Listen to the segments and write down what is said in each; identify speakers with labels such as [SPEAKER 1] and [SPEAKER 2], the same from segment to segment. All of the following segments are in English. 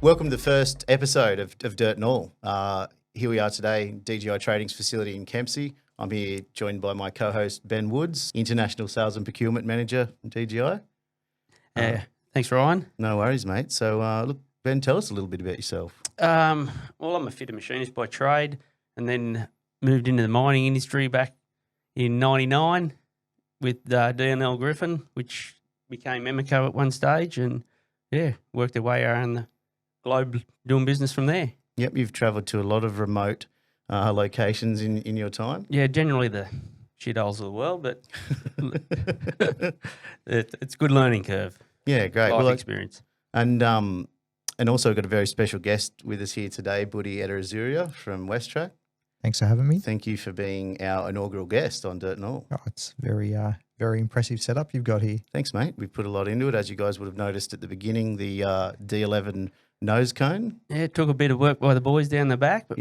[SPEAKER 1] Welcome to the first episode of Dirt and All. Here we are today, DGI Trading's facility in Kempsey. I'm here joined by my co-host Ben Woods, International Sales and Procurement Manager from DGI.
[SPEAKER 2] Thanks, Ryan.
[SPEAKER 1] No worries, mate. So, look, Ben, tell us a little bit about yourself.
[SPEAKER 2] Well, I'm a fitter machinist by trade and then moved into the mining industry back in 99 with D&L Griffin, which became Emeco at one stage, and, worked their way around the globe doing business from there.
[SPEAKER 1] Yep, you've travelled to a lot of remote locations in your time.
[SPEAKER 2] Yeah, generally the shitholes of the world, but it's a good learning curve.
[SPEAKER 1] Yeah, great.
[SPEAKER 2] Life experience.
[SPEAKER 1] And also got a very special guest with us here today, Buddhi Edirisuriya from WesTrac.
[SPEAKER 3] Thanks for having me.
[SPEAKER 1] Thank you for being our inaugural guest on Dirt and All.
[SPEAKER 3] Oh, it's very impressive setup you've got here.
[SPEAKER 1] Thanks, mate. We've put a lot into it, as you guys would have noticed at the beginning, the D11 nose cone.
[SPEAKER 2] Yeah, it took a bit of work by the boys down the back, but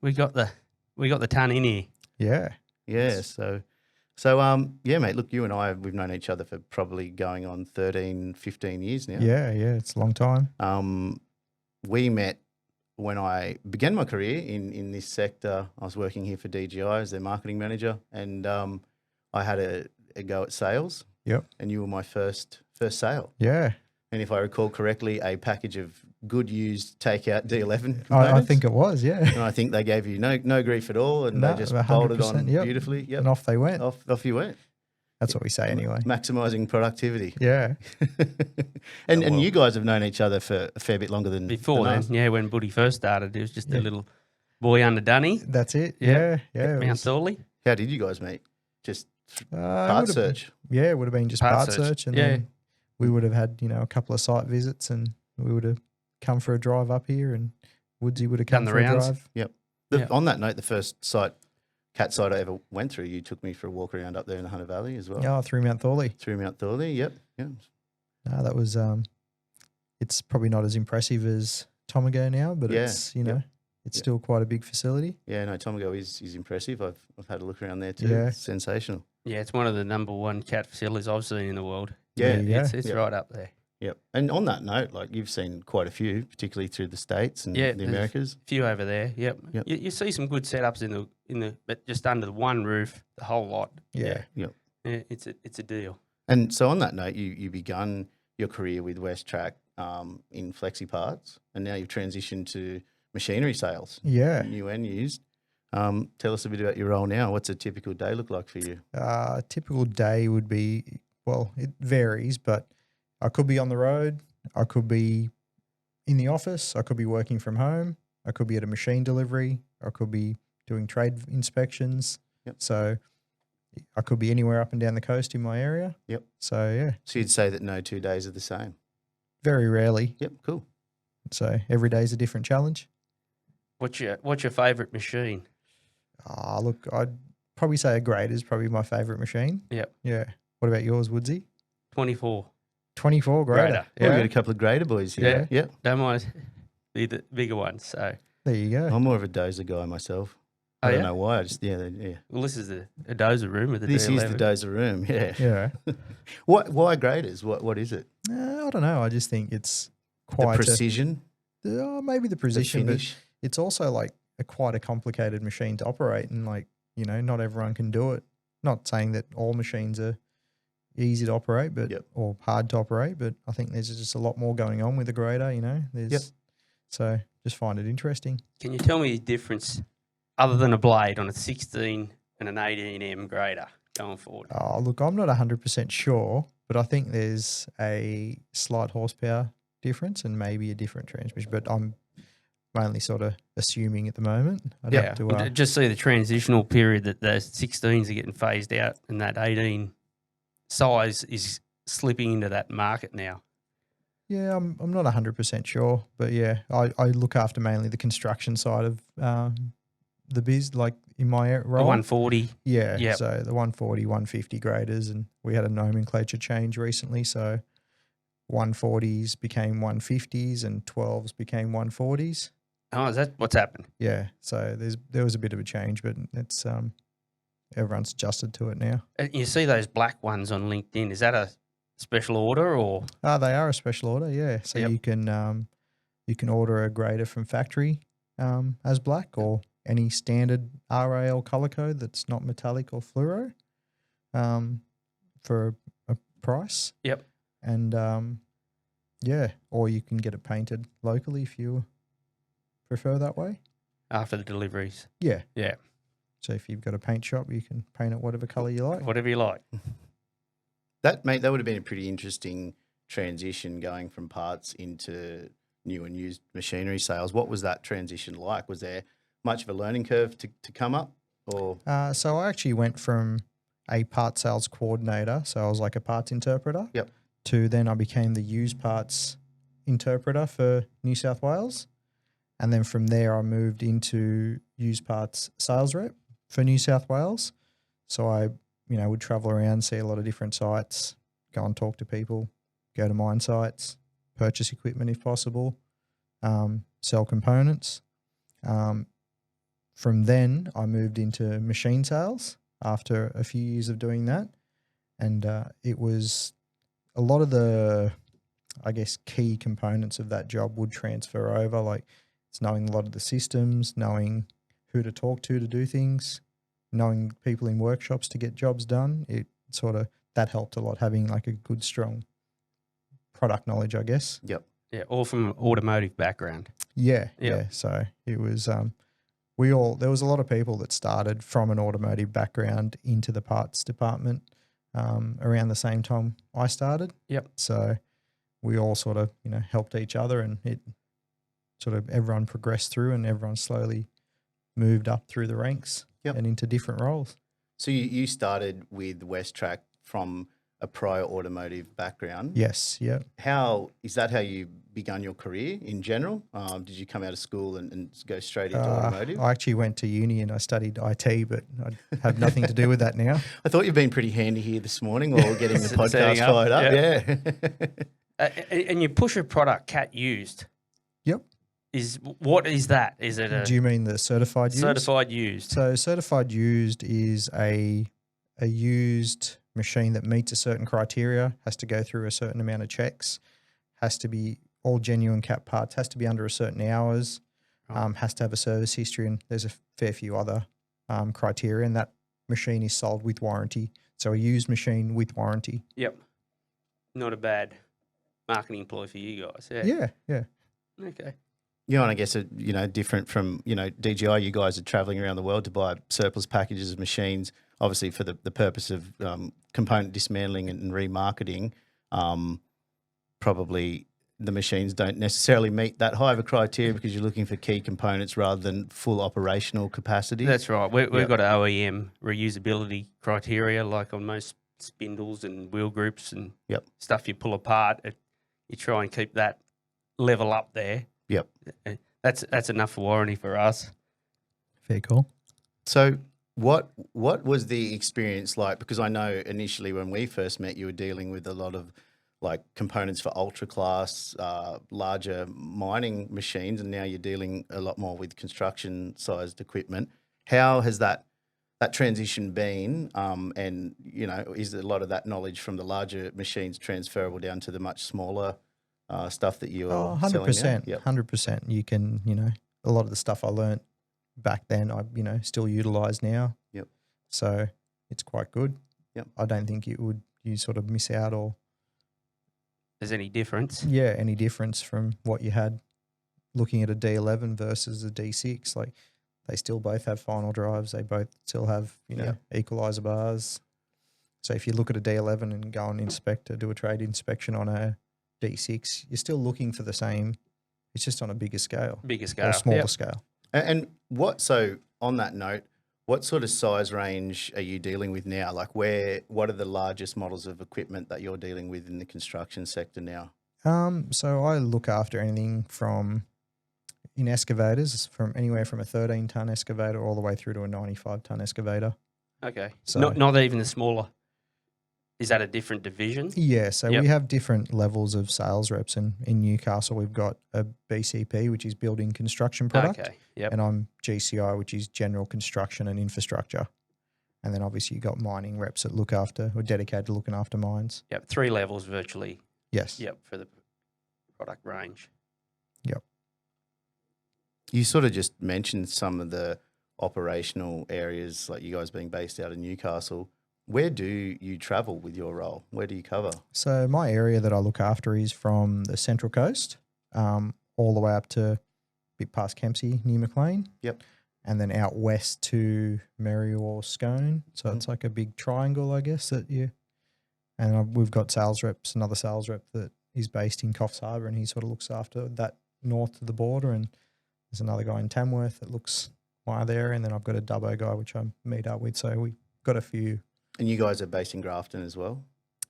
[SPEAKER 2] we got the ton in here.
[SPEAKER 1] Yeah. Yeah. So, mate, look, you and I, we've known each other for probably going on 13, 15 years now.
[SPEAKER 3] Yeah, it's a long time.
[SPEAKER 1] We met when I began my career in this sector. I was working here for DGI as their marketing manager, and I had a go at sales.
[SPEAKER 3] Yep.
[SPEAKER 1] And you were my first sale.
[SPEAKER 3] Yeah.
[SPEAKER 1] And if I recall correctly, a package of good used takeout D11
[SPEAKER 3] I think it was, yeah.
[SPEAKER 1] And I think they gave you no grief at all, and they just bolted on beautifully. Yep.
[SPEAKER 3] And off they went.
[SPEAKER 1] Off you went.
[SPEAKER 3] That's what we say anyway.
[SPEAKER 1] Maximising productivity.
[SPEAKER 3] Yeah.
[SPEAKER 1] and you guys have known each other for a fair bit longer than
[SPEAKER 2] before
[SPEAKER 1] than
[SPEAKER 2] then.
[SPEAKER 1] us.
[SPEAKER 2] Yeah, when Buddhi first started, it was just a little boy under Dunny.
[SPEAKER 3] That's it. Yeah.
[SPEAKER 2] Mount Thorley.
[SPEAKER 1] How did you guys meet? Just
[SPEAKER 3] part
[SPEAKER 1] search?
[SPEAKER 3] Yeah, it would have been just part search. And then we would have had, a couple of site visits, and we would have come for a drive up here, and Woodsy would have come for a drive.
[SPEAKER 1] Yep. On that note, the first cat site I ever went through, you took me for a walk around up there in the Hunter Valley as well.
[SPEAKER 3] Oh, through Mount Thorley.
[SPEAKER 1] Through Mount Thorley, yep. Yeah.
[SPEAKER 3] No, that was, it's probably not as impressive as Tomago now, but it's, it's still quite a big facility.
[SPEAKER 1] Yeah, no, Tomago is impressive. I've had a look around there too.
[SPEAKER 3] Yeah.
[SPEAKER 1] It's sensational.
[SPEAKER 2] Yeah, it's one of the number one cat facilities I've seen in the world.
[SPEAKER 1] Yeah.
[SPEAKER 2] It's right up there.
[SPEAKER 1] Yep. And on that note, like, you've seen quite a few, particularly through the States and the Americas.
[SPEAKER 2] A few over there. Yep. You see some good setups in the but just under the one roof, the whole lot.
[SPEAKER 1] Yeah.
[SPEAKER 2] It's a deal.
[SPEAKER 1] And so on that note, you begun your career with WesTrac in flexi parts, and now you've transitioned to machinery sales.
[SPEAKER 3] Yeah.
[SPEAKER 1] New and used. Tell us a bit about your role now. What's a typical day look like for you?
[SPEAKER 3] A typical day would be, well, it varies, but I could be on the road. I could be in the office. I could be working from home. I could be at a machine delivery. I could be doing trade inspections.
[SPEAKER 1] Yep.
[SPEAKER 3] So I could be anywhere up and down the coast in my area.
[SPEAKER 1] Yep.
[SPEAKER 3] So, yeah.
[SPEAKER 1] So you'd say that no 2 days are the same?
[SPEAKER 3] Very rarely.
[SPEAKER 1] Yep, cool.
[SPEAKER 3] So every day is a different challenge.
[SPEAKER 2] What's your favourite machine?
[SPEAKER 3] Look, I'd probably say a grader is probably my favourite machine.
[SPEAKER 2] Yep.
[SPEAKER 3] Yeah. What about yours, Woodsy?
[SPEAKER 2] 24.
[SPEAKER 3] 24 grader.
[SPEAKER 1] Yeah. We've got a couple of grader boys here.
[SPEAKER 2] Yeah. Don't mind the bigger ones. So
[SPEAKER 3] there you go.
[SPEAKER 1] I'm more of a dozer guy myself. I don't know why. I just
[SPEAKER 2] Well, this is a dozer room with a
[SPEAKER 1] This
[SPEAKER 2] D11.
[SPEAKER 1] is the dozer room. Yeah.
[SPEAKER 3] Yeah.
[SPEAKER 1] Why graders? What is it?
[SPEAKER 3] I don't know. I just think it's quite
[SPEAKER 1] the precision.
[SPEAKER 3] Maybe the precision,
[SPEAKER 1] finish.
[SPEAKER 3] but it's also like quite a complicated machine to operate, and not everyone can do it. Not saying that all machines are easy to operate, but or hard to operate, but I think there's just a lot more going on with a grader. So just find it interesting.
[SPEAKER 2] Can you tell me the difference, other than a blade, on a 16 and an 18M grader going forward?
[SPEAKER 3] Oh, look, I'm not 100% sure, but I think there's a slight horsepower difference and maybe a different transmission, but I'm mainly sort of assuming at the moment. I'd have to
[SPEAKER 2] just see the transitional period that those 16s are getting phased out, and that 18 size is slipping into that market now.
[SPEAKER 3] Yeah, I'm not 100% sure, but yeah, I look after mainly the construction side of the biz, like in my role.
[SPEAKER 2] The 140.
[SPEAKER 3] Yeah,
[SPEAKER 2] yep.
[SPEAKER 3] So the 140, 150 graders, and we had a nomenclature change recently, so 140s became 150s and 12s became 140s.
[SPEAKER 2] Oh, is that what's happened?
[SPEAKER 3] Yeah, so there was a bit of a change, but it's everyone's adjusted to it now.
[SPEAKER 2] You see those black ones on LinkedIn. Is that a special order or?
[SPEAKER 3] They are a special order, yeah. So you can You can order a grader from factory as black, or any standard RAL color code that's not metallic or fluoro for a price.
[SPEAKER 2] Yep.
[SPEAKER 3] And or you can get it painted locally if you prefer that way.
[SPEAKER 2] After the deliveries.
[SPEAKER 3] Yeah.
[SPEAKER 2] Yeah.
[SPEAKER 3] So if you've got a paint shop, you can paint it whatever color you like.
[SPEAKER 2] Whatever you like.
[SPEAKER 1] That would have been a pretty interesting transition, going from parts into new and used machinery sales. What was that transition like? Was there much of a learning curve to come up? Or
[SPEAKER 3] So I actually went from a part sales coordinator, so I was like a parts interpreter,
[SPEAKER 1] Yep.
[SPEAKER 3] to then I became the used parts interpreter for New South Wales. And then from there I moved into used parts sales rep for New South Wales. So I, would travel around, see a lot of different sites, go and talk to people, go to mine sites, purchase equipment if possible, sell components. From then I moved into machine sales after a few years of doing that. And it was a lot of the, I guess, key components of that job would transfer over. Like, it's knowing a lot of the systems, knowing who to talk to do things, knowing people in workshops to get jobs done. It sort of, that helped a lot, having like a good, strong product knowledge, I guess.
[SPEAKER 1] Yep.
[SPEAKER 2] Yeah, all from an automotive background.
[SPEAKER 3] Yeah.
[SPEAKER 2] Yep.
[SPEAKER 3] Yeah. So it was, there was a lot of people that started from an automotive background into the parts department around the same time I started.
[SPEAKER 2] Yep.
[SPEAKER 3] So we all sort of, helped each other, and it sort of, everyone progressed through and everyone slowly moved up through the ranks and into different roles.
[SPEAKER 1] So you started with WesTrac from a prior automotive background.
[SPEAKER 3] Yes. Yeah.
[SPEAKER 1] How you begun your career in general? Did you come out of school and go straight into automotive?
[SPEAKER 3] I actually went to uni and I studied IT, but I have nothing to do with that now.
[SPEAKER 1] I thought you've been pretty handy here this morning while we're getting the podcast
[SPEAKER 2] Setting up,
[SPEAKER 1] fired up. Yeah.
[SPEAKER 2] And you push a product, cat used.
[SPEAKER 3] Yep.
[SPEAKER 2] What is that? Is it
[SPEAKER 3] Do you mean the certified used?
[SPEAKER 2] certified used?
[SPEAKER 3] So certified used is a used machine that meets a certain criteria, has to go through a certain amount of checks, has to be all genuine cat parts, has to be under a certain hours, has to have a service history, and there's a fair few other criteria, and that machine is sold with warranty. So a used machine with warranty.
[SPEAKER 2] Yep. Not a bad marketing ploy for you guys. Yeah.
[SPEAKER 3] Yeah, yeah.
[SPEAKER 2] Okay.
[SPEAKER 1] Yeah, and I guess, different from, DGI, you guys are traveling around the world to buy surplus packages of machines, obviously for the purpose of component dismantling and remarketing. Probably the machines don't necessarily meet that high of a criteria because you're looking for key components rather than full operational capacity.
[SPEAKER 2] That's right. We've got OEM reusability criteria, like on most spindles and wheel groups and stuff you pull apart. You try and keep that level up there.
[SPEAKER 1] Yep.
[SPEAKER 2] That's enough for warranty for us.
[SPEAKER 3] Very cool.
[SPEAKER 1] So what was the experience like? Because I know initially when we first met, you were dealing with a lot of like components for ultra class, larger mining machines, and now you're dealing a lot more with construction sized equipment. How has that transition been? And is a lot of that knowledge from the larger machines transferable down to the much smaller stuff that you're selling now?
[SPEAKER 3] 100%. You can, a lot of the stuff I learnt back then, I, still utilise now.
[SPEAKER 1] Yep.
[SPEAKER 3] So it's quite good.
[SPEAKER 1] Yep.
[SPEAKER 3] I don't think you sort of miss out or
[SPEAKER 2] There's any difference?
[SPEAKER 3] Yeah, any difference from what you had looking at a D11 versus a D6. Like, they still both have final drives. They both still have, equalizer bars. So if you look at a D11 and go and do a trade inspection on a D6, you're still looking for the same. It's just on a bigger scale. Or smaller scale.
[SPEAKER 1] And so on that note, what sort of size range are you dealing with now? Like what are the largest models of equipment that you're dealing with in the construction sector now?
[SPEAKER 3] So I look after anything in excavators, from anywhere from a 13-ton excavator all the way through to a 95-ton excavator.
[SPEAKER 2] Okay.
[SPEAKER 3] So
[SPEAKER 2] not even the smaller. Is that a different division?
[SPEAKER 3] Yeah, so we have different levels of sales reps. And in Newcastle, we've got a BCP, which is building construction product.
[SPEAKER 2] Okay, yep.
[SPEAKER 3] And I'm GCI, which is general construction and infrastructure. And then obviously you've got mining reps that look after, or dedicated to looking after mines.
[SPEAKER 2] Yep, 3 levels virtually.
[SPEAKER 3] Yes.
[SPEAKER 2] Yep, for the product range.
[SPEAKER 3] Yep.
[SPEAKER 1] You sort of just mentioned some of the operational areas, like you guys being based out of Newcastle. Where do you travel with your role? Where do you cover?
[SPEAKER 3] So my area that I look after is from the Central Coast, all the way up to a bit past Kempsey, near Maclean.
[SPEAKER 1] Yep.
[SPEAKER 3] And then out west to Merry or Scone. So it's like a big triangle, I guess, that you. And we've got sales reps, another sales rep that is based in Coffs Harbour, and he sort of looks after that north of the border. And there's another guy in Tamworth that looks wire there, and then I've got a Dubbo guy which I meet up with. So we've got a few.
[SPEAKER 1] And you guys are based in Grafton as well?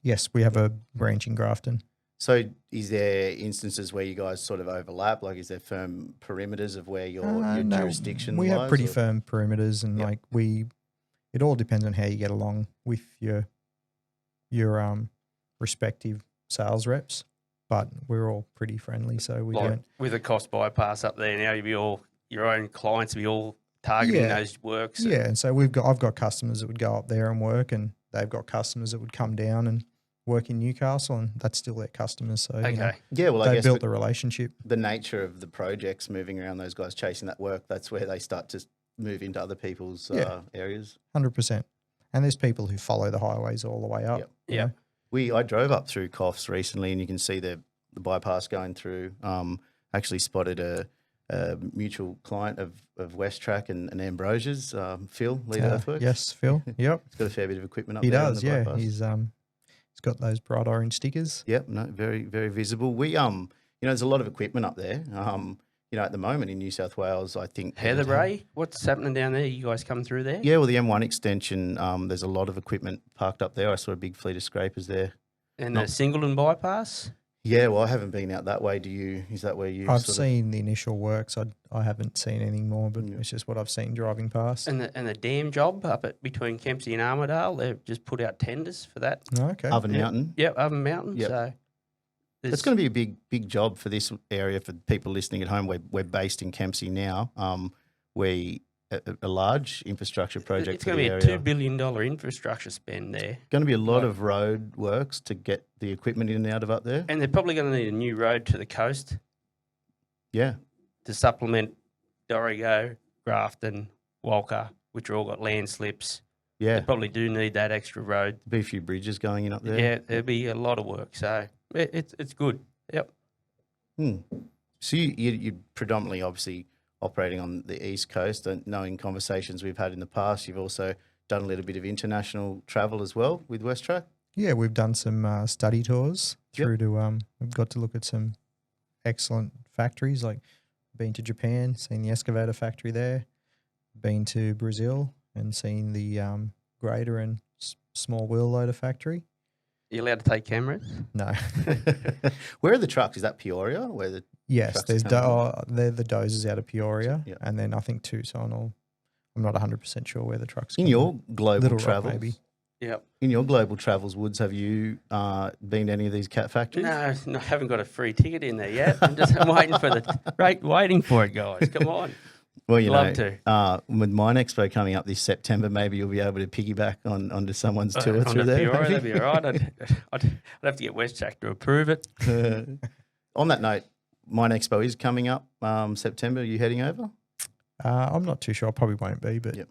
[SPEAKER 3] Yes, we have a branch in Grafton.
[SPEAKER 1] So is there instances where you guys sort of overlap? Like, is there firm perimeters of where your
[SPEAKER 3] No,
[SPEAKER 1] jurisdiction
[SPEAKER 3] we
[SPEAKER 1] lies?
[SPEAKER 3] have pretty
[SPEAKER 1] or-
[SPEAKER 3] firm perimeters, and
[SPEAKER 1] Yep.
[SPEAKER 3] like it all depends on how you get along with your respective sales reps, but we're all pretty friendly, so we
[SPEAKER 2] Like
[SPEAKER 3] don't.
[SPEAKER 2] with a cost bypass up there now, you'll be all your own clients will be all targeting
[SPEAKER 3] Yeah.
[SPEAKER 2] those works.
[SPEAKER 3] Yeah, and so I've got customers that would go up there and work, and they've got customers that would come down and work in Newcastle, and that's still their customers. So
[SPEAKER 2] Okay.
[SPEAKER 3] you know,
[SPEAKER 1] Yeah, well, I
[SPEAKER 3] they
[SPEAKER 1] guess
[SPEAKER 3] built the relationship.
[SPEAKER 1] the nature of the projects moving around, those guys chasing that work, that's where they start to move into other people's
[SPEAKER 3] Yeah.
[SPEAKER 1] areas.
[SPEAKER 3] 100%. And there's people who follow the highways all the way up.
[SPEAKER 1] Yep.
[SPEAKER 3] you
[SPEAKER 2] Yep.
[SPEAKER 3] know.
[SPEAKER 1] I drove up through Coffs recently, and you can see the bypass going through. Actually spotted a mutual client of WesTrac and Ambrosia's, Phil, lead Earthworks.
[SPEAKER 3] Yes, Phil. Yep,
[SPEAKER 1] He's got a fair bit of equipment up
[SPEAKER 3] he
[SPEAKER 1] there. on
[SPEAKER 3] does.
[SPEAKER 1] the
[SPEAKER 3] Yeah,
[SPEAKER 1] bypass.
[SPEAKER 3] he's got those bright orange stickers.
[SPEAKER 1] Yep, no, very, very visible. We, there's a lot of equipment up there. At the moment in New South Wales, I think
[SPEAKER 2] Heather Ray, what's happening down there? You guys coming through there?
[SPEAKER 1] Yeah, well, the M1 extension, there's a lot of equipment parked up there. I saw a big fleet of scrapers there.
[SPEAKER 2] And the Singleton bypass?
[SPEAKER 1] Yeah, well, I haven't been out that way. Is that where you?
[SPEAKER 3] I've seen the initial works. I haven't seen any more, but
[SPEAKER 1] Yeah.
[SPEAKER 3] it's just what I've seen driving past.
[SPEAKER 2] And the dam job up between Kempsey and Armidale, they've just put out tenders for that.
[SPEAKER 3] Okay.
[SPEAKER 1] Oven Mountain.
[SPEAKER 2] Yep, Oven Mountain.
[SPEAKER 1] Yep.
[SPEAKER 2] So
[SPEAKER 1] It's going to be a big job for this area for people listening at home. We're based in Kempsey now. A large infrastructure project
[SPEAKER 2] it's
[SPEAKER 1] for
[SPEAKER 2] going
[SPEAKER 1] the
[SPEAKER 2] to
[SPEAKER 1] area.
[SPEAKER 2] be a $2 billion infrastructure spend there.
[SPEAKER 1] Going to be a lot of road works to get the equipment in and out of up there.
[SPEAKER 2] And they're probably going to need a new road to the coast
[SPEAKER 1] Yeah,
[SPEAKER 2] to supplement Dorrigo, Grafton, Walker, which are all got land slips.
[SPEAKER 1] yeah.
[SPEAKER 2] They probably do need that extra road.
[SPEAKER 1] Be a few bridges going in up there.
[SPEAKER 2] Yeah, there'll be a lot of work. So it's good. Yep.
[SPEAKER 1] So you're predominantly, obviously, operating on the East Coast, and knowing conversations we've had in the past, you've also done a little bit of international travel as well with WesTrac.
[SPEAKER 3] Yeah, we've done some study tours through to. We've got to look at some excellent factories. Like been to Japan, seen the excavator factory there. Been to Brazil and seen the grader and small wheel loader factory.
[SPEAKER 2] You allowed to take cameras?
[SPEAKER 3] No.
[SPEAKER 1] Where are the trucks? Is that Peoria? Where the
[SPEAKER 3] Yes,
[SPEAKER 1] trucks
[SPEAKER 3] there's
[SPEAKER 1] come
[SPEAKER 3] they're the dozers out of Peoria,
[SPEAKER 1] Yep.
[SPEAKER 3] and then I think Tucson. Or I'm not 100% sure where the trucks.
[SPEAKER 1] in
[SPEAKER 3] come
[SPEAKER 1] your
[SPEAKER 3] from.
[SPEAKER 1] global
[SPEAKER 3] Little Rock,
[SPEAKER 1] travels?
[SPEAKER 3] maybe.
[SPEAKER 2] Yep.
[SPEAKER 1] In your global travels, Woods, have you been to any of these cat factories?
[SPEAKER 2] No, I haven't got a free ticket in there yet. I'm just waiting for waiting for it, guys. Come on.
[SPEAKER 1] Well, you
[SPEAKER 2] Love
[SPEAKER 1] know, with Mine Expo coming up this September, maybe you'll be able to piggyback onto someone's tour
[SPEAKER 2] On
[SPEAKER 1] through
[SPEAKER 2] the
[SPEAKER 1] there.
[SPEAKER 2] Peoria,
[SPEAKER 1] maybe?
[SPEAKER 2] that'd be all right. I'd have to get WesTrac to approve it.
[SPEAKER 1] On that note, Mine Expo is coming up September. Are you heading over?
[SPEAKER 3] I'm not too sure. I probably won't be, but
[SPEAKER 1] Yep.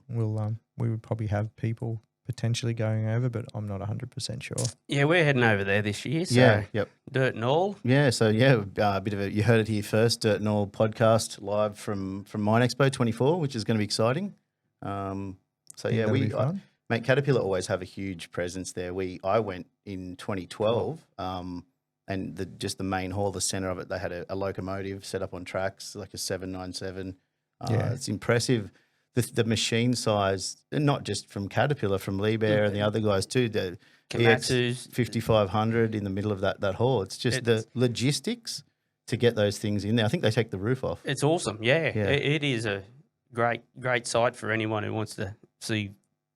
[SPEAKER 3] we would probably have people potentially going over, but I'm not 100% sure.
[SPEAKER 2] Yeah, we're heading over there this year. So
[SPEAKER 1] Yep.
[SPEAKER 2] dirt and all.
[SPEAKER 1] Yeah, so a bit of you heard it here first, Dirt and All podcast live from Mine Expo 24, which is going to be exciting.
[SPEAKER 3] Think
[SPEAKER 1] Yeah,
[SPEAKER 3] that'll be fun.
[SPEAKER 1] mate, Caterpillar always have a huge presence there. I went in 2012, and just the main hall, the center of it, they had a locomotive set up on tracks, like a 797.
[SPEAKER 3] Yeah.
[SPEAKER 1] It's impressive. The machine size, and not just from Caterpillar, from Liebherr and the other guys too. The
[SPEAKER 2] Komatsu's
[SPEAKER 1] 5500 in the middle of that hall. It's just the logistics to get those things in there. I think they take the roof off.
[SPEAKER 2] It's awesome. Yeah,
[SPEAKER 1] Yeah.
[SPEAKER 2] It is a great site for anyone who wants to see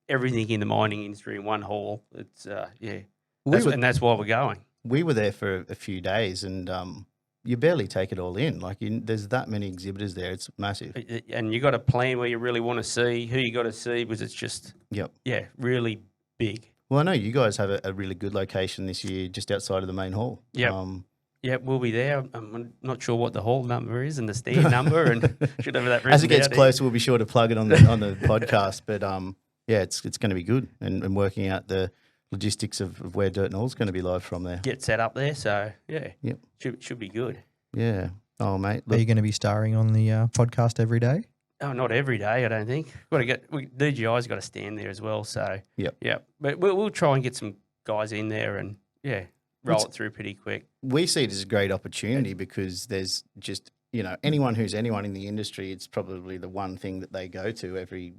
[SPEAKER 2] everything in the mining industry in one hall. It's and that's why we're going.
[SPEAKER 1] We were there for a few days, and you barely take it all in. Like there's that many exhibitors there. It's massive.
[SPEAKER 2] And you got a plan where you really want to see who you got to see, because it's just
[SPEAKER 1] Yep.
[SPEAKER 2] really big.
[SPEAKER 1] Well, I know you guys have a really good location this year, just outside of the main hall.
[SPEAKER 2] Yep. Yeah, we'll be there. I'm not sure what the hall number is and the stand number, and should have that written
[SPEAKER 1] As it gets
[SPEAKER 2] down.
[SPEAKER 1] closer, we'll be sure to plug it on the podcast. But yeah, it's going to be good, and working out the logistics of where Dirt and All's going to be live from there.
[SPEAKER 2] Get set up there, so yeah,
[SPEAKER 1] Yep.
[SPEAKER 2] should be good.
[SPEAKER 1] Yeah. Oh, mate.
[SPEAKER 3] Are you going to be starring on the podcast every day?
[SPEAKER 2] Oh, not every day, I don't think. DGI's got to stand there as well, so
[SPEAKER 1] Yep.
[SPEAKER 2] yeah. But we'll try and get some guys in there and roll it through pretty quick.
[SPEAKER 1] We see it as a great opportunity because there's just, anyone who's anyone in the industry, it's probably the one thing that they go to every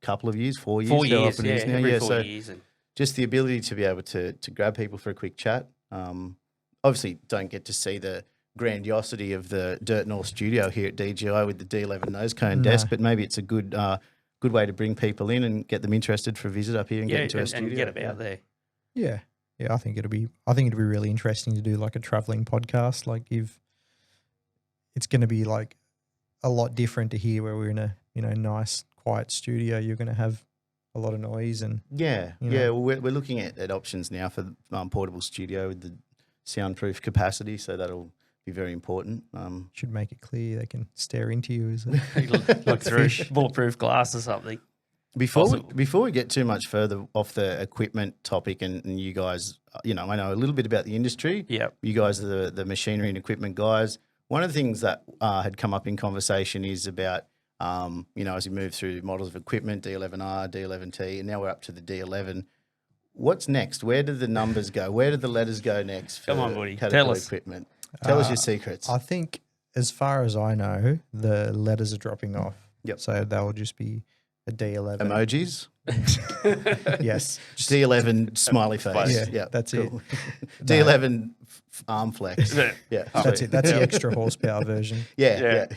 [SPEAKER 1] couple of years, 4 years.
[SPEAKER 2] 4
[SPEAKER 1] how
[SPEAKER 2] years,
[SPEAKER 1] often it is now.
[SPEAKER 2] every 4
[SPEAKER 1] so
[SPEAKER 2] years. And
[SPEAKER 1] just the ability to be able to grab people for a quick chat. Obviously, don't get to see the grandiosity of the Dirt and All studio here at DGI with the D11 nose cone desk, but maybe it's a good way to bring people in and get them interested for a visit up here and get into our studio.
[SPEAKER 2] and get about there.
[SPEAKER 3] Yeah. Yeah, I think it'll be really interesting to do like a traveling podcast. Like it's going to be like a lot different to here where we're in a, nice quiet studio. You're going to have a lot of noise and
[SPEAKER 1] Well, we're looking at options now for the portable studio with the soundproof capacity, so that'll be very important.
[SPEAKER 3] should make it clear they can stare into you as
[SPEAKER 2] Look through bulletproof glass or something.
[SPEAKER 1] Before we get too much further off the equipment topic, and you guys, I know a little bit about the industry.
[SPEAKER 2] Yeah,
[SPEAKER 1] You guys are the machinery and equipment guys. One of the things that had come up in conversation is about, as we move through models of equipment, D11R, D11T, and now we're up to the D11. What's next? Where do the numbers go? Where do the letters go next for
[SPEAKER 2] Come on, Woody.
[SPEAKER 1] Caterpillar
[SPEAKER 2] Tell us.
[SPEAKER 1] equipment? Tell us your secrets.
[SPEAKER 3] I think as far as I know, the letters are dropping off.
[SPEAKER 1] Yep.
[SPEAKER 3] So they'll just be a D11.
[SPEAKER 1] Emojis?
[SPEAKER 3] Yes.
[SPEAKER 1] Just D11 smiley face.
[SPEAKER 3] Yeah, that's it.
[SPEAKER 1] D11 arm flex. Yeah.
[SPEAKER 3] That's it. That's the extra horsepower version.
[SPEAKER 1] Yeah.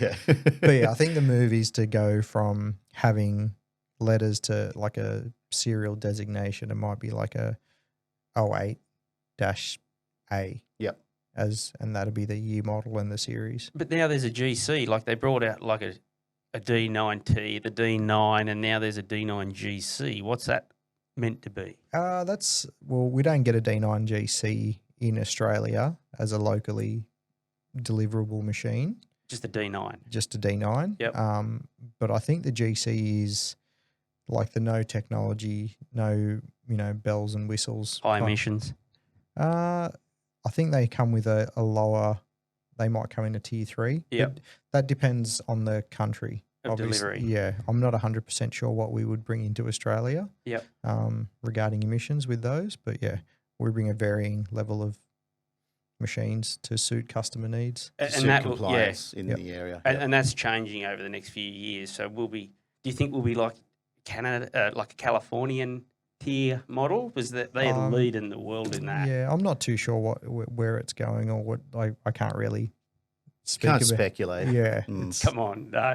[SPEAKER 3] But yeah, I think the move is to go from having letters to like a serial designation. It might be like a 08-A.
[SPEAKER 1] Yep.
[SPEAKER 3] And that'll be the year model and the series.
[SPEAKER 2] but now there's a GC. Like they brought out like a D9T, the D9, and now there's a D9 GC. What's that meant to be?
[SPEAKER 3] We don't get a D9 GC in Australia as a locally deliverable machine.
[SPEAKER 2] Just a D9.
[SPEAKER 3] Just a D9.
[SPEAKER 2] Yep.
[SPEAKER 3] But I think the GC is like the no technology, no, bells and whistles.
[SPEAKER 2] High emissions.
[SPEAKER 3] I think they come with a lower, they might come in a tier 3.
[SPEAKER 2] Yep.
[SPEAKER 3] That depends on the country.
[SPEAKER 2] Of
[SPEAKER 3] Obviously,
[SPEAKER 2] delivery.
[SPEAKER 3] yeah. I'm not 100% sure what we would bring into Australia
[SPEAKER 2] Yep.
[SPEAKER 3] regarding emissions with those. But yeah, we bring a varying level of machines to suit customer needs.
[SPEAKER 1] Suit
[SPEAKER 2] that will,
[SPEAKER 1] compliance in
[SPEAKER 3] Yep.
[SPEAKER 1] the area.
[SPEAKER 2] and that's changing over the next few years. So do you think we'll be like Canada, like a Californian tier model? Because they're the lead in the world in that.
[SPEAKER 3] Yeah, I'm not too sure where it's going or what. I can't really speak
[SPEAKER 1] Can't
[SPEAKER 3] about.
[SPEAKER 1] speculate.
[SPEAKER 3] Yeah,
[SPEAKER 1] Mm.
[SPEAKER 2] Come on, no.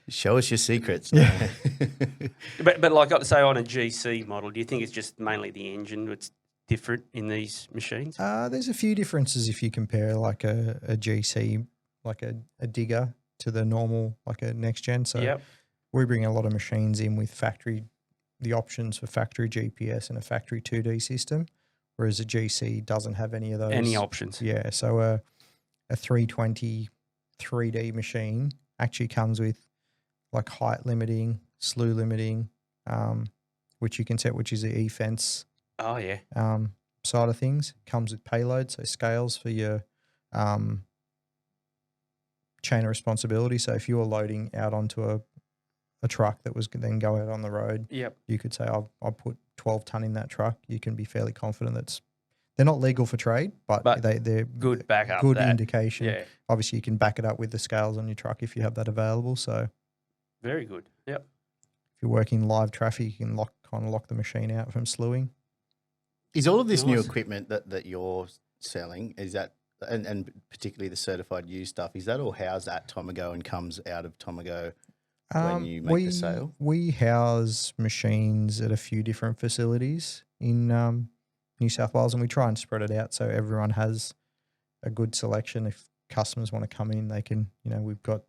[SPEAKER 1] Show us your secrets.
[SPEAKER 2] But like I say, on a GC model, do you think it's just mainly the engine that's different in these machines?
[SPEAKER 3] There's a few differences if you compare like a GC, like a digger to the normal, like a next gen. So
[SPEAKER 2] Yep.
[SPEAKER 3] we bring a lot of machines in with the options for factory GPS and a factory 2D system, whereas a GC doesn't have any of those.
[SPEAKER 2] Any options?
[SPEAKER 3] Yeah, so a 320 3D machine actually comes with like height limiting, slew limiting, which you can set, which is the e-fence
[SPEAKER 2] Oh, yeah.
[SPEAKER 3] side of things. Comes with payload, so scales for your chain of responsibility. So if you were loading out onto a truck that was then go out on the road,
[SPEAKER 2] Yep.
[SPEAKER 3] you could say, I'll put 12 ton in that truck. You can be fairly confident they're not legal for trade, but they're
[SPEAKER 2] Good backup.
[SPEAKER 3] good
[SPEAKER 2] that.
[SPEAKER 3] indication.
[SPEAKER 2] Yeah.
[SPEAKER 3] Obviously, you can back it up with the scales on your truck if you have that available. So
[SPEAKER 2] Very good. Yep.
[SPEAKER 3] if you're working live traffic, you can lock the machine out from slewing.
[SPEAKER 1] Is all of this new
[SPEAKER 2] Nice.
[SPEAKER 1] equipment that you're selling, is that, and particularly the certified used stuff, is that all housed at Tomago and comes out of Tomago when you make the sale?
[SPEAKER 3] We house machines at a few different facilities in New South Wales, and we try and spread it out so everyone has a good selection. If customers want to come in, they can, we've got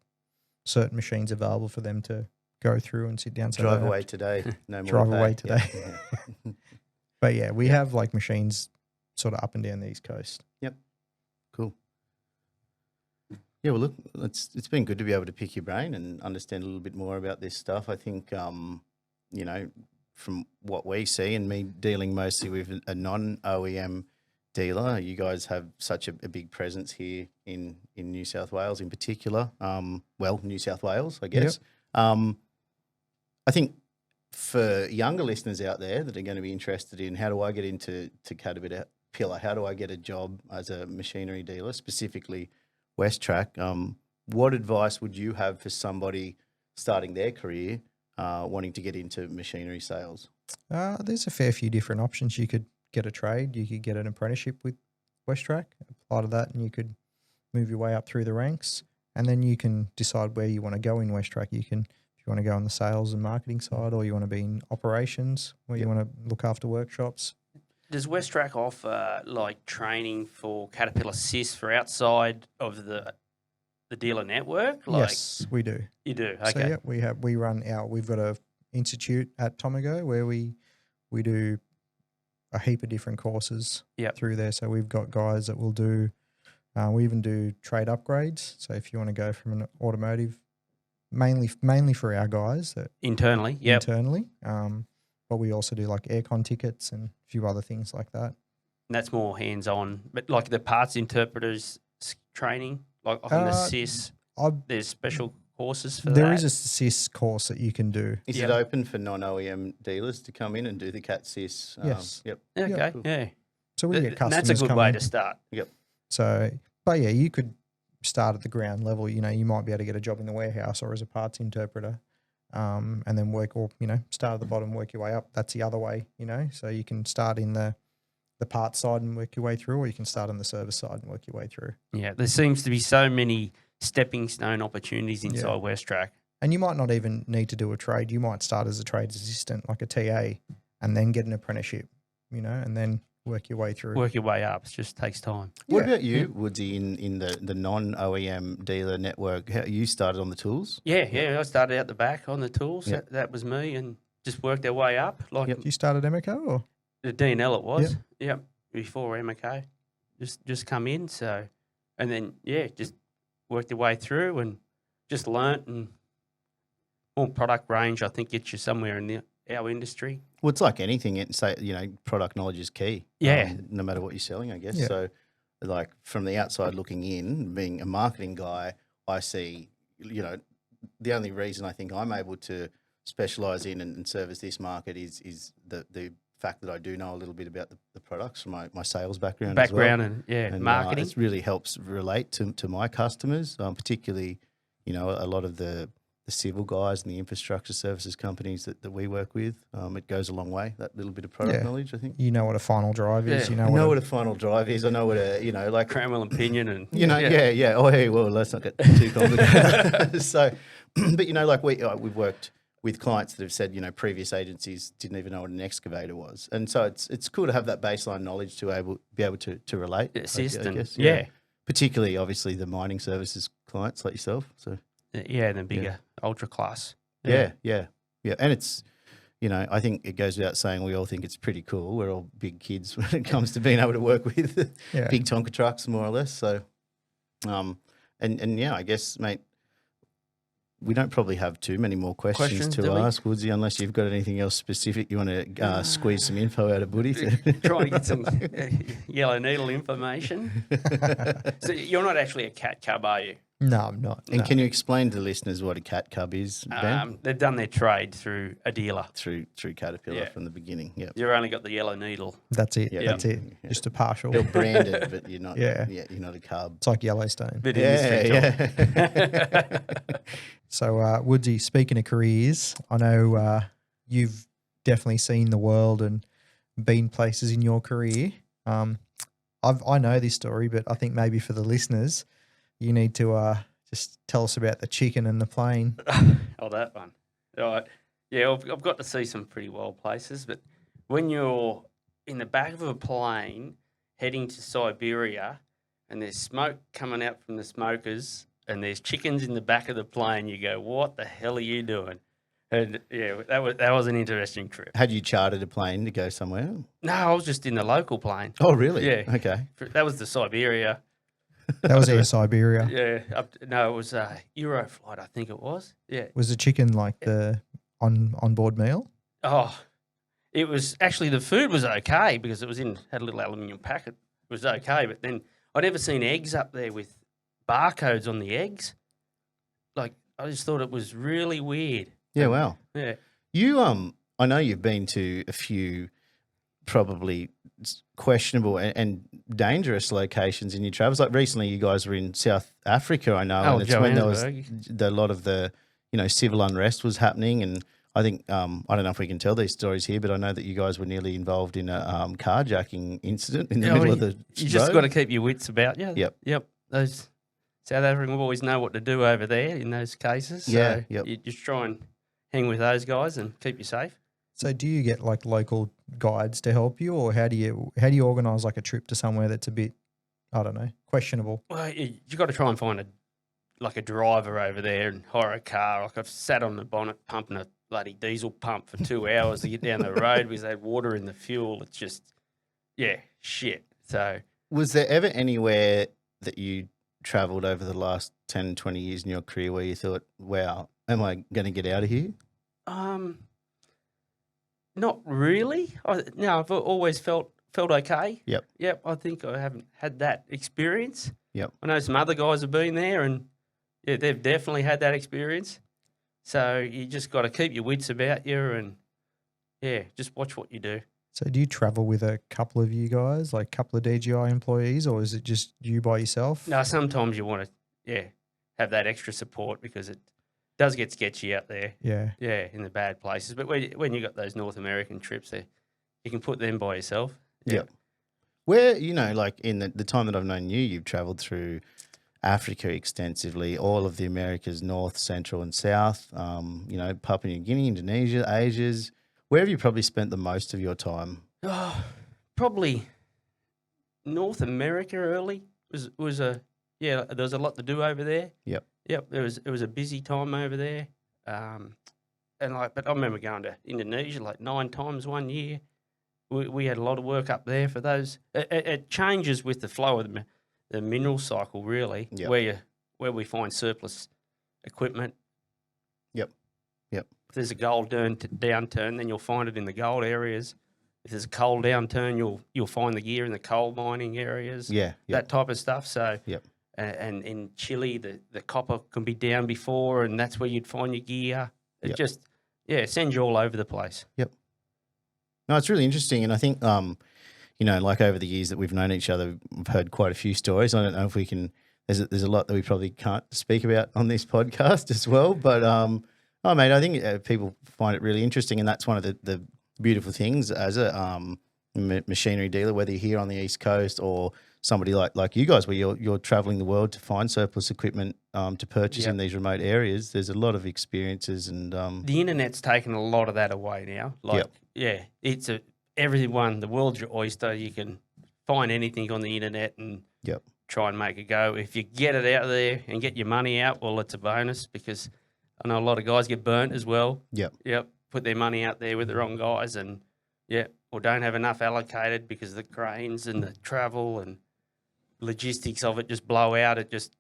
[SPEAKER 3] certain machines available for them to go through and sit down. So
[SPEAKER 1] Drive away today. No more
[SPEAKER 3] drive
[SPEAKER 1] pay.
[SPEAKER 3] away
[SPEAKER 1] Yeah.
[SPEAKER 3] today. But yeah, we have like machines sort of up and down the East Coast.
[SPEAKER 1] Yep. Cool. Yeah, well, look, it's been good to be able to pick your brain and understand a little bit more about this stuff. I think, you know, from what we see and me dealing mostly with a non-OEM dealer, you guys have such a big presence here in New South Wales in particular. Well, New South Wales, I guess. Yep. I think for younger listeners out there that are going to be interested in how do I get into Caterpillar, how do I get a job as a machinery dealer, specifically WesTrac, what advice would you have for somebody starting their career wanting to get into machinery sales?
[SPEAKER 3] There's a fair few different options. You could get a trade, you could get an apprenticeship with WesTrac, apply to that, and you could move your way up through the ranks, and then you can decide where you want to go in WesTrac. You can, if you want to go on the sales and marketing side, or you want to be in operations, where you want to look after workshops.
[SPEAKER 2] Does WesTrac offer like training for Caterpillar SIS for outside of the dealer network? Like,
[SPEAKER 3] yes, we do.
[SPEAKER 2] You do. Okay.
[SPEAKER 3] So yeah, we've got a institute at Tomago where we do a heap of different courses through there. So we've got guys that will do. We even do trade upgrades. So if you want to go from an automotive, mainly for our guys that
[SPEAKER 2] internally.
[SPEAKER 3] But we also do like aircon tickets and a few other things like that.
[SPEAKER 2] And that's more hands-on. But like the parts interpreters training, like on the SIS, there's special courses for that?
[SPEAKER 3] There is a SIS course that you can do.
[SPEAKER 1] Is it open for non-OEM dealers to come in and do the CAT SIS?
[SPEAKER 3] Yes.
[SPEAKER 1] Yep.
[SPEAKER 2] Okay,
[SPEAKER 1] Cool.
[SPEAKER 2] yeah.
[SPEAKER 3] So we get customers.
[SPEAKER 2] That's a good way to start.
[SPEAKER 1] Yep.
[SPEAKER 3] So, but yeah, you could start at the ground level. You know, you might be able to get a job in the warehouse or as a parts interpreter. And then start at the bottom, work your way up. That's the other way, so you can start in the parts side and work your way through, or you can start on the service side and work your way through.
[SPEAKER 2] Yeah, there seems to be so many stepping stone opportunities inside WesTrac.
[SPEAKER 3] And you might not even need to do a trade. You might start as a trades assistant, like a TA, and then get an apprenticeship, and then work your way through.
[SPEAKER 2] Work your way up. It just takes time.
[SPEAKER 1] What about you, Woodsy, in the non-OEM dealer network? How you started on the tools?
[SPEAKER 2] Yeah. I started out the back on the tools.
[SPEAKER 1] Yep.
[SPEAKER 2] That was me, and just worked our way up. Like
[SPEAKER 3] You started Emeco, or
[SPEAKER 2] the D&L it was. Yep. Before Emeco. Just come in. So, and then just worked your way through and just learnt, and more product range I think gets you somewhere in our industry.
[SPEAKER 1] Well, it's like anything. Product knowledge is key.
[SPEAKER 2] Yeah.
[SPEAKER 1] No matter what you're selling, I guess.
[SPEAKER 3] Yeah.
[SPEAKER 1] So, like from the outside looking in, being a marketing guy, I see, the only reason I think I'm able to specialize in and service this market is the fact that I do know a little bit about the products from my sales background as well.
[SPEAKER 2] And marketing.
[SPEAKER 1] It really helps relate to my customers, particularly, a lot of the civil guys and the infrastructure services companies that we work with. It goes a long way, that little bit of product knowledge, I think.
[SPEAKER 3] You know what a final drive is.
[SPEAKER 2] Yeah.
[SPEAKER 3] You
[SPEAKER 1] I know what a final drive is. I know what like
[SPEAKER 2] Cranwell and Pinion and
[SPEAKER 1] yeah. Oh, hey, well, let's not get too complicated. So, but we've worked with clients that have said, previous agencies didn't even know what an excavator was, and so it's cool to have that baseline knowledge to be able to relate.
[SPEAKER 2] Assist,
[SPEAKER 1] I guess, particularly obviously the mining services clients like yourself. So
[SPEAKER 2] and the bigger ultra class.
[SPEAKER 1] Yeah, and it's. I think it goes without saying we all think it's pretty cool. We're all big kids when it comes to being able to work with big Tonka trucks, more or less. So, I guess, mate, we don't probably have too many more questions to ask, Woodsy, unless you've got anything else specific you want to squeeze some info out of Buddy.
[SPEAKER 2] Try to get some yellow needle information. So you're not actually a cat cub, are you?
[SPEAKER 3] No, I'm not.
[SPEAKER 1] And can you explain to the listeners what a cat cub is, Ben?
[SPEAKER 2] They've done their trade through a dealer.
[SPEAKER 1] Through Caterpillar from the beginning, yeah.
[SPEAKER 2] You've only got the yellow needle.
[SPEAKER 3] That's it. That's it.
[SPEAKER 1] Yeah.
[SPEAKER 3] Just a partial.
[SPEAKER 1] You're branded, but you're not. You're not a cub.
[SPEAKER 3] It's like Yellowstone.
[SPEAKER 2] Bit industry.
[SPEAKER 3] So, Woodsy, speaking of careers, I know you've definitely seen the world and been places in your career. I know this story, but I think maybe for the listeners, you need to just tell us about the chicken and the plane.
[SPEAKER 2] Oh, that one. All right. Yeah, I've got to see some pretty wild places, but when you're in the back of a plane heading to Siberia and there's smoke coming out from the smokers and there's chickens in the back of the plane, you go, what the hell are you doing? And yeah, that was an interesting trip.
[SPEAKER 1] Had you chartered a plane to go somewhere?
[SPEAKER 2] No, I was just in the local plane.
[SPEAKER 1] Oh, really?
[SPEAKER 2] Yeah.
[SPEAKER 1] Okay.
[SPEAKER 2] That was the Siberia.
[SPEAKER 3] That was Air Siberia.
[SPEAKER 2] Yeah. No, it was a Euroflight, I think it was. Yeah.
[SPEAKER 3] Was the chicken like the onboard meal?
[SPEAKER 2] Oh, it was actually, the food was okay because it was had a little aluminium packet. It was okay, but then I'd never seen eggs up there with barcodes on the eggs. Like, I just thought it was really weird.
[SPEAKER 1] Yeah, wow.
[SPEAKER 2] Yeah.
[SPEAKER 1] You I know you've been to a few probably questionable and dangerous locations in your travels. Like recently, you guys were in South Africa, I know, and it's when there was a lot of the civil unrest was happening. And I think I don't know if we can tell these stories here, but I know that you guys were nearly involved in a carjacking incident in the middle of the
[SPEAKER 2] You just got to keep your wits about you.
[SPEAKER 1] Yep.
[SPEAKER 2] Those South African boys know what to do over there in those cases. So you just try and hang with those guys and keep you safe.
[SPEAKER 3] So do you get like local guides to help you, or how do you organise like a trip to somewhere that's a bit, I don't know, questionable?
[SPEAKER 2] Well, you got to try and find a driver over there and hire a car. Like, I've sat on the bonnet pumping a bloody diesel pump for 2 hours to get down the road because they had water in the fuel. It's just, shit. So
[SPEAKER 1] was there ever anywhere that you travelled over the last 10, 20 years in your career where you thought, wow, am I going to get out of here?
[SPEAKER 2] Not really. I've always felt okay.
[SPEAKER 1] Yep.
[SPEAKER 2] I think I haven't had that experience.
[SPEAKER 1] Yep.
[SPEAKER 2] I know some other guys have been there, and they've definitely had that experience. So you just got to keep your wits about you, and just watch what you do.
[SPEAKER 3] So do you travel with a couple of you guys, like a couple of DGI employees, or is it just you by yourself?
[SPEAKER 2] No, sometimes you want to, have that extra support because it does get sketchy out there.
[SPEAKER 3] Yeah.
[SPEAKER 2] Yeah, in the bad places. But when you got those North American trips there, you can put them by yourself.
[SPEAKER 1] Yep. Where, like in the time that I've known you, you've travelled through Africa extensively, all of the Americas, North, Central and South, Papua New Guinea, Indonesia, Asia's. Where have you probably spent the most of your time?
[SPEAKER 2] Oh, probably North America early was there was a lot to do over there.
[SPEAKER 1] Yep.
[SPEAKER 2] It was a busy time over there. But I remember going to Indonesia like 9 times one year. We had a lot of work up there for those. It changes with the flow of the mineral cycle, really.
[SPEAKER 1] Yep.
[SPEAKER 2] Where we find surplus equipment.
[SPEAKER 1] Yep.
[SPEAKER 2] If there's a gold downturn, then you'll find it in the gold areas. If there's a coal downturn, you'll find the gear in the coal mining areas.
[SPEAKER 1] Yeah.
[SPEAKER 2] That type of stuff. So.
[SPEAKER 1] Yep.
[SPEAKER 2] And in Chile, the copper can be down before, and that's where you'd find your gear. It just sends you all over the place.
[SPEAKER 1] Yep. No, it's really interesting, and I think like over the years that we've known each other, we've heard quite a few stories. I don't know if we can. There's a lot that we probably can't speak about on this podcast as well, but mate, I think people find it really interesting, and that's one of the beautiful things as a machinery dealer, whether you're here on the East Coast or somebody like you guys, where you're traveling the world to find surplus equipment to purchase in these remote areas. There's a lot of experiences, and
[SPEAKER 2] the internet's taken a lot of that away now. It's everyone. The world's your oyster. You can find anything on the internet and try and make it go. If you get it out there and get your money out, well, it's a bonus, because I know a lot of guys get burnt as well. Yep. Put their money out there with the wrong guys, and or don't have enough allocated because the cranes and the travel and logistics of it just blow out. It just,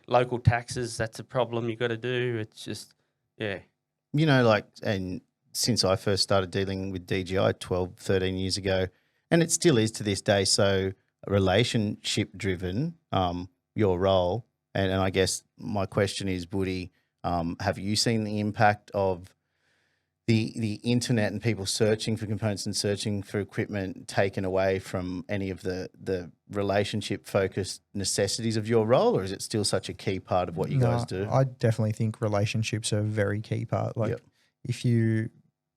[SPEAKER 2] local taxes, that's a problem you got to do. It's just,
[SPEAKER 1] and since I first started dealing with DGI 12, 13 years ago, and it still is to this day, so relationship driven, your role. And I guess my question is, Buddhi, have you seen the impact of the internet and people searching for components and searching for equipment taken away from any of the relationship focused necessities of your role, or is it still such a key part of what you guys do?
[SPEAKER 3] I definitely think relationships are a very key part. Like if you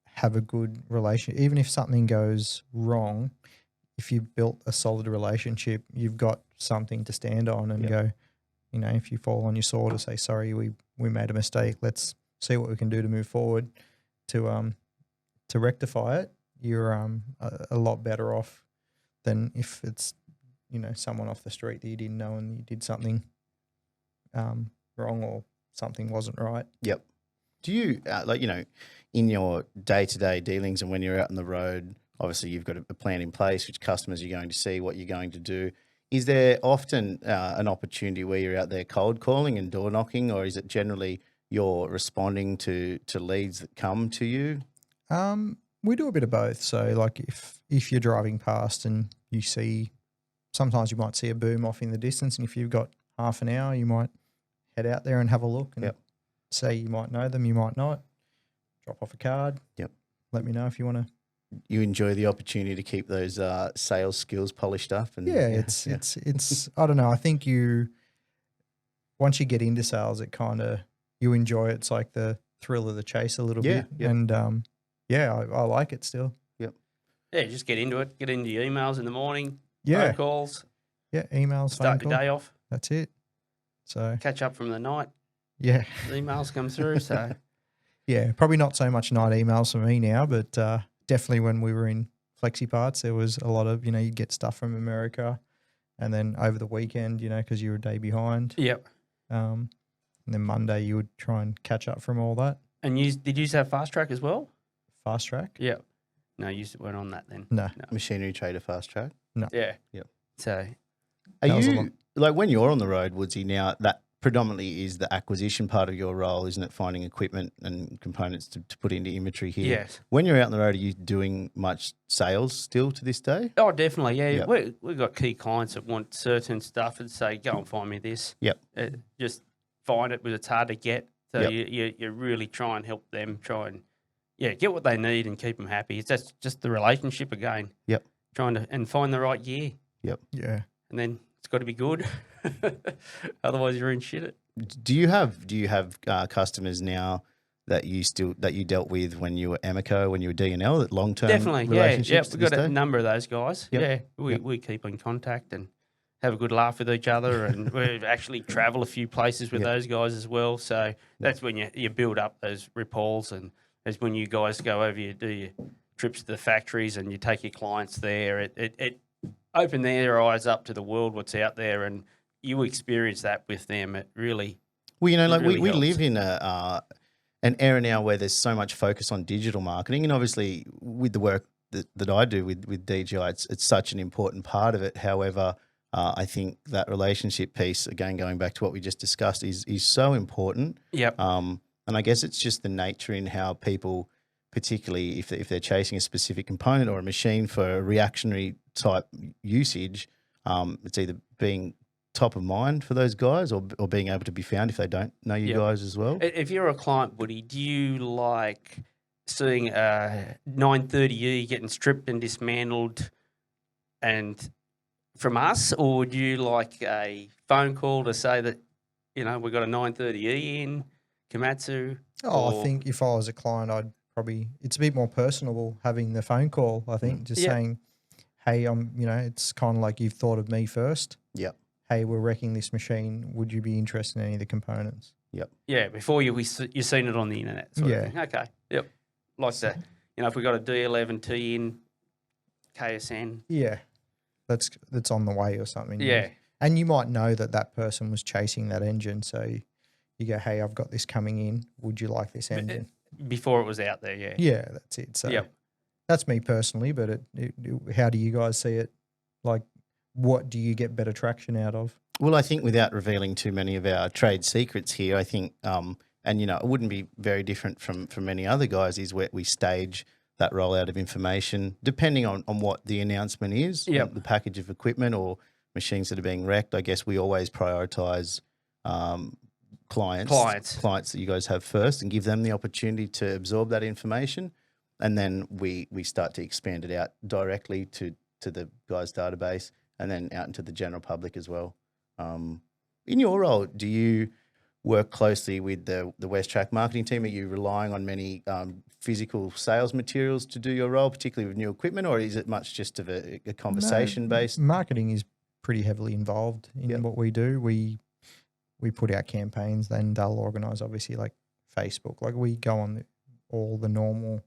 [SPEAKER 3] have a good relationship, even if something goes wrong, if you've built a solid relationship, you've got something to stand on and go, if you fall on your sword or say, sorry, we made a mistake, let's see what we can do to move forward. To rectify it, you're a lot better off than if it's someone off the street that you didn't know and you did something wrong or something wasn't right.
[SPEAKER 1] Yep. Do you, like, you know, in your day-to-day dealings and when you're out on the road, obviously you've got a plan in place, which customers you're going to see, what you're going to do. Is there often an opportunity where you're out there cold calling and door knocking, or is it generally you're responding to leads that come to you?
[SPEAKER 3] We do a bit of both. So like if you're driving past and you see, sometimes you might see a boom off in the distance, and if you've got half an hour, you might head out there and have a look and say you might know them, you might not. Drop off a card.
[SPEAKER 1] Yep.
[SPEAKER 3] Let me know if you want to.
[SPEAKER 1] You enjoy the opportunity to keep those sales skills polished up. And
[SPEAKER 3] It's I don't know. I think once you get into sales, it kind of, you enjoy it. It's like the thrill of the chase a little bit.
[SPEAKER 1] Yeah.
[SPEAKER 3] And I like it still.
[SPEAKER 2] Yeah, just get into it. Get into your emails in the morning.
[SPEAKER 3] Yeah.
[SPEAKER 2] Phone calls.
[SPEAKER 3] Yeah. Emails,
[SPEAKER 2] Start
[SPEAKER 3] phone
[SPEAKER 2] your
[SPEAKER 3] call.
[SPEAKER 2] day off.
[SPEAKER 3] That's it. So
[SPEAKER 2] Catch up from the night.
[SPEAKER 3] yeah.
[SPEAKER 2] The emails come through. So
[SPEAKER 3] Yeah. Probably not so much night emails for me now, but definitely when we were in Flexi Parts, there was a lot of, you get stuff from America, and then over the weekend, because you were a day behind.
[SPEAKER 2] yep.
[SPEAKER 3] And then Monday you would try and catch up from all that.
[SPEAKER 2] And did you have Fast Track as well?
[SPEAKER 3] Fast Track?
[SPEAKER 2] Yep. No, you weren't on that then.
[SPEAKER 3] No.
[SPEAKER 1] Machinery Trader Fast Track.
[SPEAKER 2] Yeah.
[SPEAKER 1] Yep.
[SPEAKER 2] So
[SPEAKER 1] Are
[SPEAKER 3] That was a
[SPEAKER 1] you,
[SPEAKER 3] lot.
[SPEAKER 1] like when you're on the road, Woodsy, now that predominantly is the acquisition part of your role, isn't it? Finding equipment and components to put into inventory here.
[SPEAKER 2] yes.
[SPEAKER 1] When you're out on the road, are you doing much sales still to this day?
[SPEAKER 2] Oh, definitely. Yeah.
[SPEAKER 1] Yep.
[SPEAKER 2] We've got key clients that want certain stuff and say, go and find me this.
[SPEAKER 1] Yep.
[SPEAKER 2] Just find it, but it's hard to get. So
[SPEAKER 1] Yep.
[SPEAKER 2] you really try and help them try and get what they need and keep them happy. That's just the relationship again.
[SPEAKER 1] Yep.
[SPEAKER 2] Trying to and find the right gear,
[SPEAKER 3] Yeah.
[SPEAKER 2] and then it's got to be good. Otherwise, you're in shit.
[SPEAKER 1] Do you have customers now that you dealt with when you were Amoco, when you were D&L, that long term
[SPEAKER 2] Definitely,
[SPEAKER 1] relationships?
[SPEAKER 2] yeah.
[SPEAKER 1] to
[SPEAKER 2] We've
[SPEAKER 1] this
[SPEAKER 2] got a
[SPEAKER 1] day?
[SPEAKER 2] number of those guys.
[SPEAKER 1] Yep.
[SPEAKER 2] Yeah, we keep in contact and have a good laugh with each other, and we actually travel a few places with
[SPEAKER 1] Yep.
[SPEAKER 2] those guys as well. So that's when you build up those rapport, and that's when you guys go over, you do your trips to the factories, and you take your clients there. It opened their eyes up to the world, what's out there, and you experience that with them. It really.
[SPEAKER 1] Well,
[SPEAKER 2] It
[SPEAKER 1] like
[SPEAKER 2] really
[SPEAKER 1] we
[SPEAKER 2] helps.
[SPEAKER 1] live in an era now where there's so much focus on digital marketing, and obviously with the work that I do with DGI, it's such an important part of it. However, I think that relationship piece, again, going back to what we just discussed, is so important.
[SPEAKER 2] Yep.
[SPEAKER 1] And I guess it's just the nature in how people, particularly if they're chasing a specific component or a machine for a reactionary type usage, it's either being top of mind for those guys or being able to be found if they don't know you
[SPEAKER 2] Yep.
[SPEAKER 1] guys as well.
[SPEAKER 2] If you're a client, Woody, do you like seeing a 930E getting stripped and dismantled and from us, or would you like a phone call to say that, we've got a 930E in Komatsu?
[SPEAKER 3] Oh, I
[SPEAKER 2] or-
[SPEAKER 3] think if I was a client, it's a bit more personable having the phone call. I think just
[SPEAKER 2] Yep.
[SPEAKER 3] saying, hey, it's kind of like you've thought of me first.
[SPEAKER 1] Yep.
[SPEAKER 3] Hey, we're wrecking this machine. Would you be interested in any of the components?
[SPEAKER 2] Yeah, before you've seen it on the internet. Sort of
[SPEAKER 3] Yeah.
[SPEAKER 2] thing. Okay. Yep. Like that. If we got a D11T in KSN.
[SPEAKER 3] Yeah, that's on the way or something.
[SPEAKER 2] Yeah.
[SPEAKER 3] And you might know that person was chasing that engine, so you go, hey, I've got this coming in. Would you like this engine?
[SPEAKER 2] Before it was out there. Yeah.
[SPEAKER 3] Yeah, that's it. So
[SPEAKER 2] Yep.
[SPEAKER 3] that's me personally, but how do you guys see it? Like, what do you get better traction out of?
[SPEAKER 1] Well, I think without revealing too many of our trade secrets here, I think, and it wouldn't be very different from many other guys, is where we stage that rollout of information depending on what the announcement is,
[SPEAKER 2] Yep.
[SPEAKER 1] the package of equipment or machines that are being wrecked. I guess we always prioritise clients that you guys have first and give them the opportunity to absorb that information, and then we start to expand it out directly to the guys' database and then out into the general public as well. In your role, do you work closely with the WesTrac marketing team? Are you relying on many physical sales materials to do your role, particularly with new equipment, or is it much just of a conversation based?
[SPEAKER 3] Marketing is pretty heavily involved in what we do. We put out campaigns, then they'll organise obviously like Facebook. Like we go on all the normal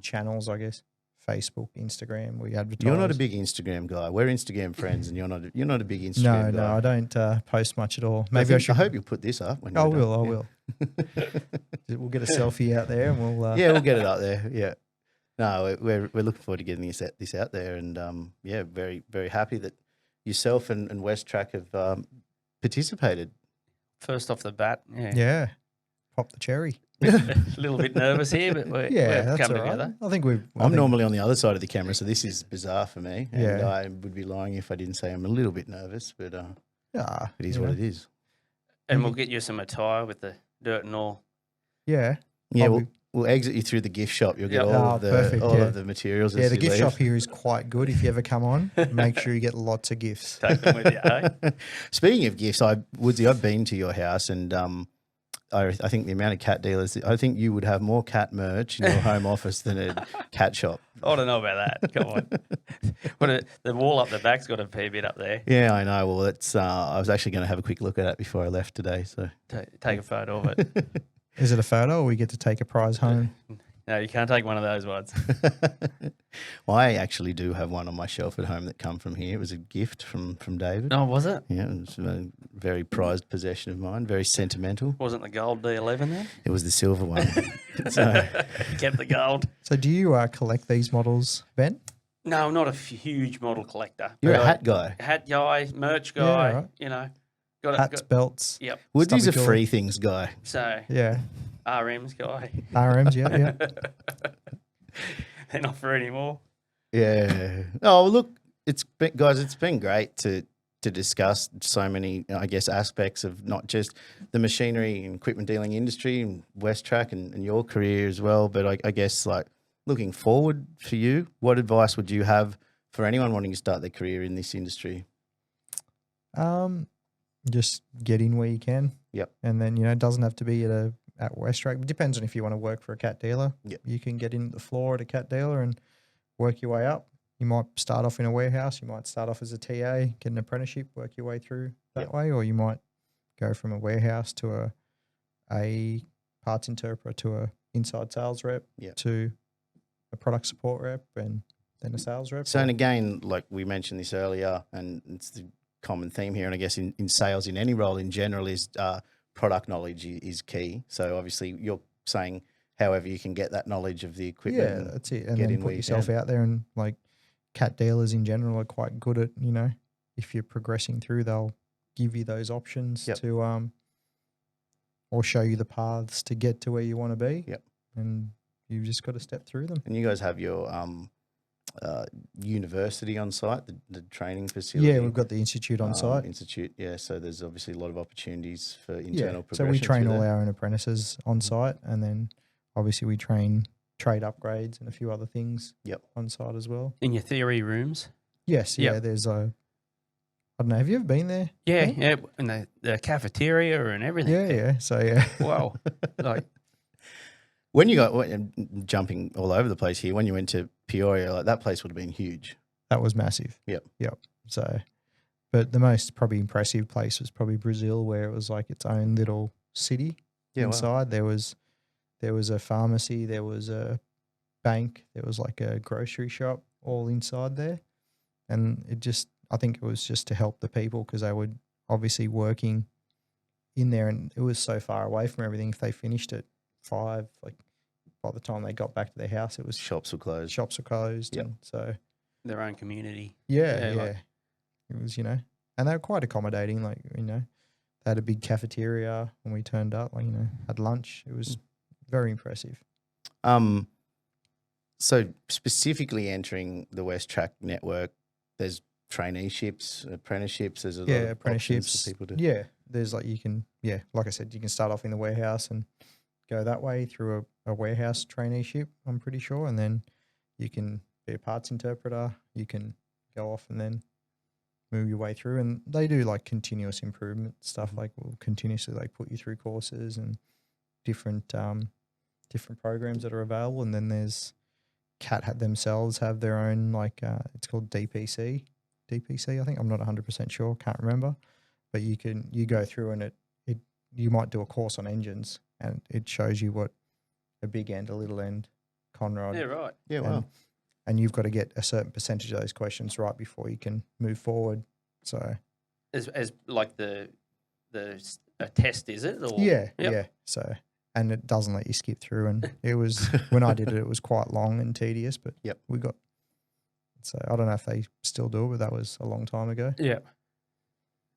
[SPEAKER 3] channels, I guess. Facebook, Instagram. We advertise.
[SPEAKER 1] You're not a big Instagram guy. We're Instagram friends, and you're not a big Instagram guy.
[SPEAKER 3] No, I don't post much at all. Maybe I should.
[SPEAKER 1] I hope you'll put this up. When
[SPEAKER 3] I
[SPEAKER 1] you're
[SPEAKER 3] will.
[SPEAKER 1] done.
[SPEAKER 3] I will. We'll get a selfie out there, and we'll.
[SPEAKER 1] Yeah, we'll get it up there. Yeah. No, we're looking forward to getting this out there, and yeah, very very happy that yourself and WesTrac have participated.
[SPEAKER 2] First off the bat,
[SPEAKER 3] Yeah. Pop the cherry.
[SPEAKER 2] a little bit nervous here, but we've
[SPEAKER 3] That's
[SPEAKER 2] come
[SPEAKER 3] all right.
[SPEAKER 2] together.
[SPEAKER 3] I think we've.
[SPEAKER 1] I'm normally on the other side of the camera, so this is bizarre for me. And
[SPEAKER 3] Yeah.
[SPEAKER 1] I would be lying if I didn't say I'm a little bit nervous, but it is what it is.
[SPEAKER 2] And we'll get you some attire with the dirt and all.
[SPEAKER 3] Yeah.
[SPEAKER 1] Yeah,
[SPEAKER 3] Probably.
[SPEAKER 1] we'll exit you through the gift shop. You'll get
[SPEAKER 2] Yep.
[SPEAKER 1] all of the
[SPEAKER 3] perfect,
[SPEAKER 1] of the materials.
[SPEAKER 3] Yeah,
[SPEAKER 1] as
[SPEAKER 3] the
[SPEAKER 1] you
[SPEAKER 3] gift
[SPEAKER 1] leave.
[SPEAKER 3] shop here is quite good. If you ever come on, make sure you get lots of gifts.
[SPEAKER 2] Take them with you, eh?
[SPEAKER 1] Speaking of gifts, Woodsy, I've been to your house, and I think the amount of cat dealers, I think you would have more cat merch in your home office than a cat shop.
[SPEAKER 2] I don't know about that. Come on. The wall up the back's got a fair bit up there.
[SPEAKER 1] Yeah, I know. Well, that's I was actually going to have a quick look at it before I left today. So
[SPEAKER 2] Take a photo of it.
[SPEAKER 3] Is it a photo, or we get to take a prize home?
[SPEAKER 2] No, you can't take one of those ones.
[SPEAKER 1] Well, I actually do have one on my shelf at home that come from here. It was a gift from David.
[SPEAKER 2] Oh, was it?
[SPEAKER 1] Yeah, it was a very prized possession of mine, very sentimental.
[SPEAKER 2] Wasn't the gold D11 then?
[SPEAKER 1] It was the silver one. So,
[SPEAKER 2] Kept the gold.
[SPEAKER 3] So, do you collect these models, Ben?
[SPEAKER 2] No, I'm not a huge model collector.
[SPEAKER 1] you're
[SPEAKER 2] But
[SPEAKER 1] a hat guy.
[SPEAKER 2] Hat guy, merch
[SPEAKER 3] Yeah,
[SPEAKER 2] guy,
[SPEAKER 3] right.
[SPEAKER 2] you know. Got
[SPEAKER 3] Hats, belts.
[SPEAKER 2] Yep.
[SPEAKER 1] Woody's a
[SPEAKER 3] Stubby
[SPEAKER 1] free things guy.
[SPEAKER 2] So,
[SPEAKER 3] Yeah.
[SPEAKER 2] RM's guy.
[SPEAKER 3] RMs. Yeah.
[SPEAKER 2] They're not for any more.
[SPEAKER 1] Yeah. Oh, look, it's been great to discuss so many, I guess, aspects of not just the machinery and equipment dealing industry and WesTrac and your career as well. But I guess, like, looking forward for you, what advice would you have for anyone wanting to start their career in this industry?
[SPEAKER 3] Just get in where you can.
[SPEAKER 1] Yep.
[SPEAKER 3] And then, it doesn't have to be at WesTrac. It depends on if you want to work for a cat dealer.
[SPEAKER 1] Yep.
[SPEAKER 3] You can get in the floor at a cat dealer and work your way up. You might start off in a warehouse. You might start off as a TA, get an apprenticeship, work your way through that way. Or you might go from a warehouse to a parts interpreter to a inside sales rep to a product support rep and then a sales rep.
[SPEAKER 1] So, and again, like we mentioned this earlier, and it's the common theme here, and I guess in sales, in any role in general, is product knowledge is key. So obviously you're saying however you can get that knowledge of the equipment.
[SPEAKER 3] Yeah, that's it. And
[SPEAKER 1] get
[SPEAKER 3] then
[SPEAKER 1] in
[SPEAKER 3] put
[SPEAKER 1] where you
[SPEAKER 3] yourself
[SPEAKER 1] can.
[SPEAKER 3] out there, and like cat dealers in general are quite good at, if you're progressing through, they'll give you those options to or show you the paths to get to where you want to be.
[SPEAKER 1] Yep.
[SPEAKER 3] And you've just got to step through them.
[SPEAKER 1] And you guys have your university on site, the training facility.
[SPEAKER 3] Yeah, we've got the institute on site.
[SPEAKER 1] Institute, yeah. So there's obviously a lot of opportunities for internal
[SPEAKER 3] So
[SPEAKER 1] progression.
[SPEAKER 3] we train
[SPEAKER 1] through
[SPEAKER 3] all
[SPEAKER 1] that.
[SPEAKER 3] our own apprentices on site, and then obviously we train trade upgrades and a few other things on site as well.
[SPEAKER 2] In your theory rooms?
[SPEAKER 3] Yes, yeah, there's I don't know, have you ever been there?
[SPEAKER 2] Yeah,
[SPEAKER 3] Ben?
[SPEAKER 2] yeah. And the cafeteria and everything.
[SPEAKER 3] Yeah. So yeah.
[SPEAKER 2] Wow. Like,
[SPEAKER 1] When you got jumping all over the place here, when you went to Peoria, like that place would have been huge.
[SPEAKER 3] That was massive.
[SPEAKER 1] Yep.
[SPEAKER 3] So, but the most probably impressive place was probably Brazil, where it was like its own little city inside. There was a pharmacy, there was a bank, there was like a grocery shop all inside there. And I think it was just to help the people, because they were obviously working in there, and it was so far away from everything. If they finished at 5, like by the time they got back to their house, it was
[SPEAKER 1] Shops were closed.
[SPEAKER 3] shops were closed.
[SPEAKER 1] Yep.
[SPEAKER 3] And so
[SPEAKER 2] their own community.
[SPEAKER 3] yeah.
[SPEAKER 2] like-
[SPEAKER 3] It was, and they were quite accommodating. Like, they had a big cafeteria when we turned up, like, had lunch. It was very impressive.
[SPEAKER 1] So specifically entering the WesTrac network, there's traineeships, apprenticeships. There's a lot of options
[SPEAKER 3] apprenticeships.
[SPEAKER 1] for people to.
[SPEAKER 3] Yeah. There's like, like I said, you can start off in the warehouse and go that way through a warehouse traineeship, I'm pretty sure. And then you can be a parts interpreter. You can go off and then move your way through. And they do like continuous improvement stuff, like will continuously like put you through courses and different programs that are available. And then there's CAT themselves have their own, like it's called DPC, I think. I'm not 100% sure, can't remember. But you go through and you might do a course on engines, and it shows you what a big end, a little end, conrod.
[SPEAKER 2] Yeah, right.
[SPEAKER 1] Yeah, wow.
[SPEAKER 3] and you've got to get a certain percentage of those questions right before you can move forward. So
[SPEAKER 2] as like a test, is it? Or?
[SPEAKER 3] yeah,
[SPEAKER 2] Yep.
[SPEAKER 3] yeah. So, and it doesn't let you skip through. And it was, when I did it, it was quite long and tedious, but
[SPEAKER 1] Yep.
[SPEAKER 3] we got, so I don't know if they still do it, but that was a long time ago.
[SPEAKER 2] Yeah.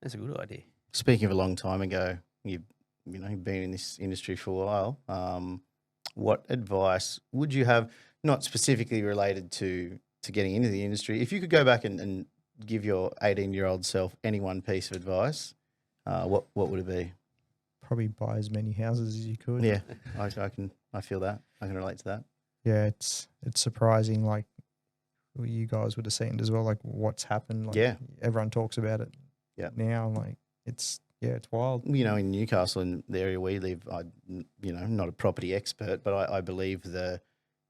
[SPEAKER 2] That's a good idea.
[SPEAKER 1] Speaking of a long time ago, you've been in this industry for a while. What advice would you have, not specifically related to getting into the industry? If you could go back and give your 18-year-old self any one piece of advice, what would it be?
[SPEAKER 3] Probably buy as many houses as you could.
[SPEAKER 1] Yeah, I feel that. I can relate to that.
[SPEAKER 3] Yeah, it's surprising, like you guys would have seen it as well, like what's happened. Like,
[SPEAKER 1] Yeah.
[SPEAKER 3] everyone talks about it
[SPEAKER 1] Yeah.
[SPEAKER 3] now. Like it's wild.
[SPEAKER 1] In Newcastle, in the area we live, not a property expert, but I believe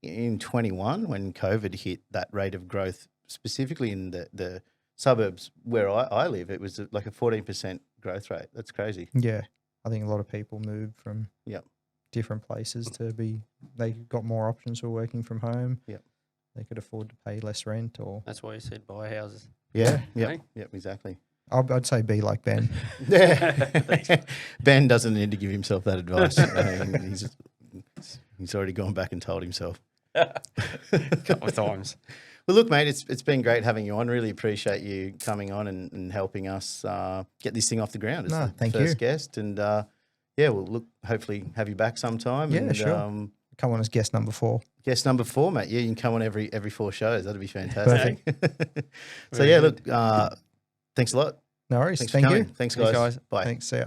[SPEAKER 1] in 21, when COVID hit, that rate of growth, specifically in the suburbs where I live, it was like a 14% growth rate. That's crazy.
[SPEAKER 3] Yeah, I think a lot of people moved from
[SPEAKER 1] Yep.
[SPEAKER 3] different places they got more options for working from home.
[SPEAKER 1] Yep.
[SPEAKER 3] They could afford to pay less rent, or
[SPEAKER 2] That's why you said buy houses.
[SPEAKER 1] Yeah,
[SPEAKER 2] Hey?
[SPEAKER 1] yep, exactly.
[SPEAKER 3] I'd say be like Ben.
[SPEAKER 1] Ben doesn't need to give himself that advice. He's already gone back and told himself.
[SPEAKER 2] A couple of times.
[SPEAKER 1] Well, look, mate, it's been great having you on. Really appreciate you coming on and helping us get this thing off the ground as the
[SPEAKER 3] thank
[SPEAKER 1] first
[SPEAKER 3] you.
[SPEAKER 1] guest. And we'll hopefully have you back sometime.
[SPEAKER 3] Yeah,
[SPEAKER 1] and,
[SPEAKER 3] sure. Come on as guest number 4.
[SPEAKER 1] Guest number 4, mate. Yeah, you can come on every 4 shows. That'd be fantastic. So
[SPEAKER 2] Very
[SPEAKER 1] yeah,
[SPEAKER 2] good.
[SPEAKER 1] look, thanks a lot.
[SPEAKER 3] No worries.
[SPEAKER 1] Thanks for
[SPEAKER 3] Thank
[SPEAKER 1] coming.
[SPEAKER 3] you.
[SPEAKER 1] Thanks,
[SPEAKER 2] Thanks,
[SPEAKER 1] guys.
[SPEAKER 2] guys.
[SPEAKER 1] Bye.
[SPEAKER 3] Thanks. See ya.